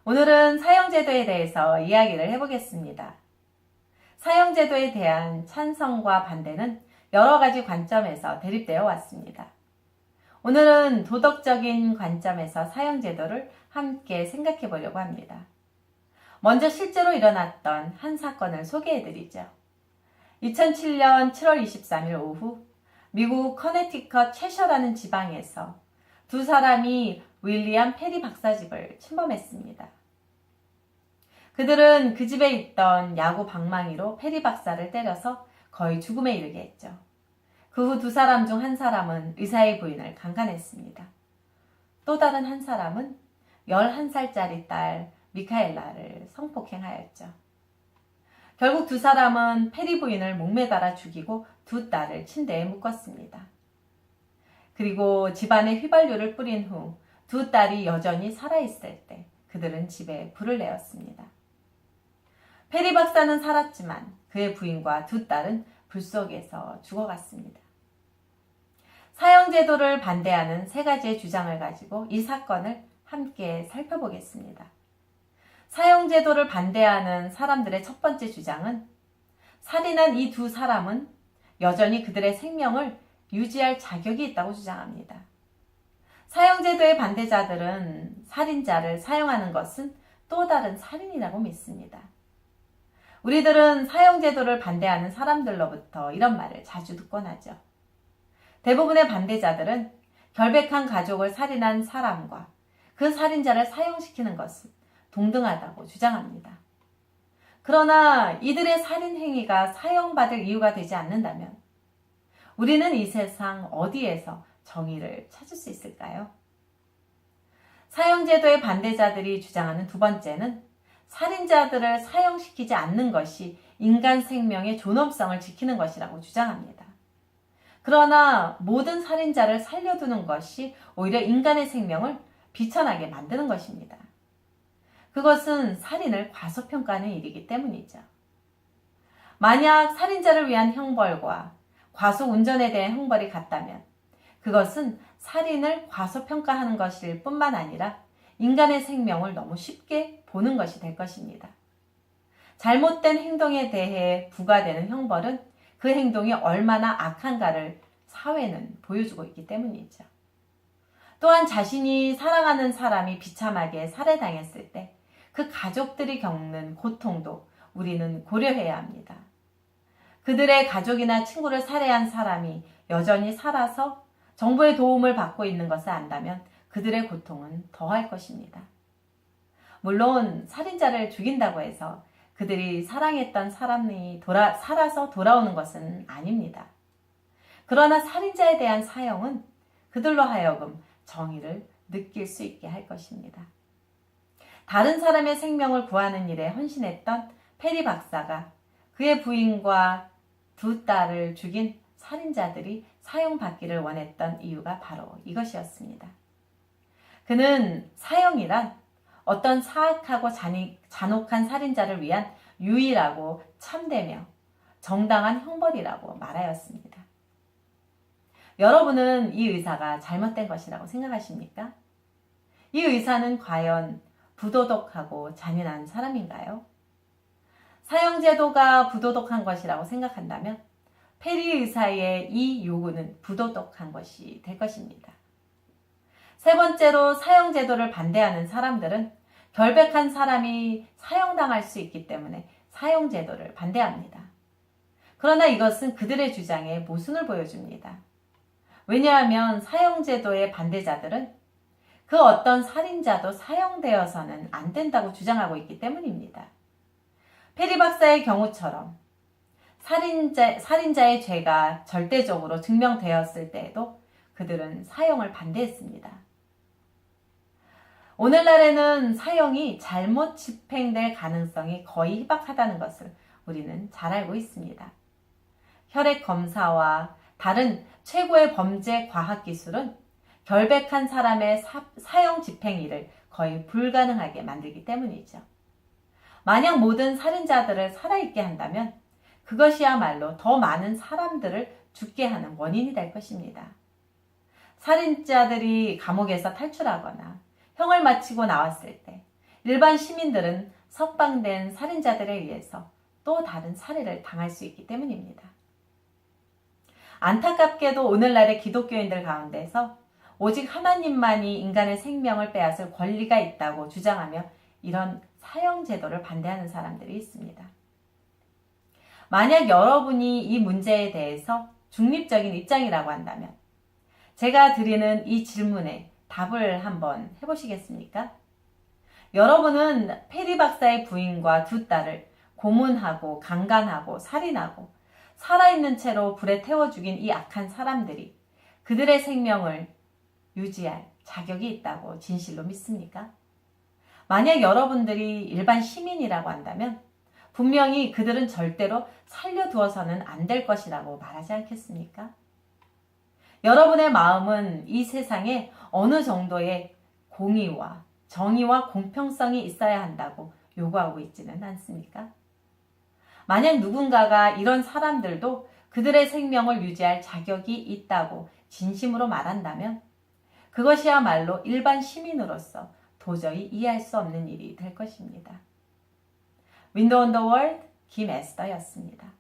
오늘은 사형제도에 대해서 이야기를 해보겠습니다. 사형제도에 대한 찬성과 반대는 여러 가지 관점에서 대립되어 왔습니다. 오늘은 도덕적인 관점에서 사형제도를 함께 생각해 보려고 합니다. 먼저 실제로 일어났던 한 사건을 소개해 드리죠. 2007년 7월 23일 오후 미국 커네티컷 채셔라는 지방에서 두 사람이 윌리엄 페리 박사 집을 침범했습니다. 그들은 그 집에 있던 야구 방망이로 페리 박사를 때려서 거의 죽음에 이르게 했죠. 그 후 두 사람 중 한 사람은 의사의 부인을 강간했습니다. 또 다른 한 사람은 11살짜리 딸 미카엘라를 성폭행하였죠. 결국 두 사람은 페리 부인을 목매달아 죽이고 두 딸을 침대에 묶었습니다. 그리고 집안에 휘발유를 뿌린 후 두 딸이 여전히 살아있을 때 그들은 집에 불을 내었습니다. 페리 박사는 살았지만 그의 부인과 두 딸은 불 속에서 죽어갔습니다. 사형제도를 반대하는 세 가지의 주장을 가지고 이 사건을 함께 살펴보겠습니다. 사형제도를 반대하는 사람들의 첫 번째 주장은 살인한 이 두 사람은 여전히 그들의 생명을 유지할 자격이 있다고 주장합니다. 사형제도의 반대자들은 살인자를 사형하는 것은 또 다른 살인이라고 믿습니다. 우리들은 사형제도를 반대하는 사람들로부터 이런 말을 자주 듣곤 하죠. 대부분의 반대자들은 결백한 가족을 살인한 사람과 그 살인자를 사형시키는 것은 동등하다고 주장합니다. 그러나 이들의 살인 행위가 사형받을 이유가 되지 않는다면 우리는 이 세상 어디에서 정의를 찾을 수 있을까요? 사형제도의 반대자들이 주장하는 두 번째는 살인자들을 사형시키지 않는 것이 인간 생명의 존엄성을 지키는 것이라고 주장합니다. 그러나 모든 살인자를 살려두는 것이 오히려 인간의 생명을 비천하게 만드는 것입니다. 그것은 살인을 과소평가하는 일이기 때문이죠. 만약 살인자를 위한 형벌과 과속운전에 대한 형벌이 같다면 그것은 살인을 과소평가하는 것일 뿐만 아니라 인간의 생명을 너무 쉽게 보는 것이 될 것입니다. 잘못된 행동에 대해 부과되는 형벌은 그 행동이 얼마나 악한가를 사회는 보여주고 있기 때문이죠. 또한 자신이 사랑하는 사람이 비참하게 살해당했을 때 그 가족들이 겪는 고통도 우리는 고려해야 합니다. 그들의 가족이나 친구를 살해한 사람이 여전히 살아서 정부의 도움을 받고 있는 것을 안다면 그들의 고통은 더할 것입니다. 물론 살인자를 죽인다고 해서 그들이 사랑했던 사람이 살아서 돌아오는 것은 아닙니다. 그러나 살인자에 대한 사형은 그들로 하여금 정의를 느낄 수 있게 할 것입니다. 다른 사람의 생명을 구하는 일에 헌신했던 페리 박사가 그의 부인과 두 딸을 죽인 살인자들이 사형받기를 원했던 이유가 바로 이것이었습니다. 그는 사형이란 어떤 사악하고 잔혹한 살인자를 위한 유일하고 참되며 정당한 형벌이라고 말하였습니다. 여러분은 이 의사가 잘못된 것이라고 생각하십니까? 이 의사는 과연 부도덕하고 잔인한 사람인가요? 사형제도가 부도덕한 것이라고 생각한다면 페리 의사의 이 요구는 부도덕한 것이 될 것입니다. 세 번째로 사형제도를 반대하는 사람들은 결백한 사람이 사형당할 수 있기 때문에 사형제도를 반대합니다. 그러나 이것은 그들의 주장에 모순을 보여줍니다. 왜냐하면 사형제도의 반대자들은 그 어떤 살인자도 사형되어서는 안 된다고 주장하고 있기 때문입니다. 페리 박사의 경우처럼 살인자의 죄가 절대적으로 증명되었을 때에도 그들은 사형을 반대했습니다. 오늘날에는 사형이 잘못 집행될 가능성이 거의 희박하다는 것을 우리는 잘 알고 있습니다. 혈액 검사와 다른 최고의 범죄 과학 기술은 결백한 사람의 사형 집행일을 거의 불가능하게 만들기 때문이죠. 만약 모든 살인자들을 살아있게 한다면 그것이야말로 더 많은 사람들을 죽게 하는 원인이 될 것입니다. 살인자들이 감옥에서 탈출하거나 형을 마치고 나왔을 때 일반 시민들은 석방된 살인자들에 의해서 또 다른 살해를 당할 수 있기 때문입니다. 안타깝게도 오늘날의 기독교인들 가운데서 오직 하나님만이 인간의 생명을 빼앗을 권리가 있다고 주장하며 이런 사형 제도를 반대하는 사람들이 있습니다. 만약 여러분이 이 문제에 대해서 중립적인 입장이라고 한다면 제가 드리는 이 질문에 답을 한번 해보시겠습니까? 여러분은 페리 박사의 부인과 두 딸을 고문하고 강간하고 살인하고 살아있는 채로 불에 태워 죽인 이 악한 사람들이 그들의 생명을 유지할 자격이 있다고 진실로 믿습니까? 만약 여러분들이 일반 시민이라고 한다면 분명히 그들은 절대로 살려두어서는 안 될 것이라고 말하지 않겠습니까? 여러분의 마음은 이 세상에 어느 정도의 공의와 정의와 공평성이 있어야 한다고 요구하고 있지는 않습니까? 만약 누군가가 이런 사람들도 그들의 생명을 유지할 자격이 있다고 진심으로 말한다면 그것이야말로 일반 시민으로서 도저히 이해할 수 없는 일이 될 것입니다. 윈도우 온 더 월드 김에스더였습니다.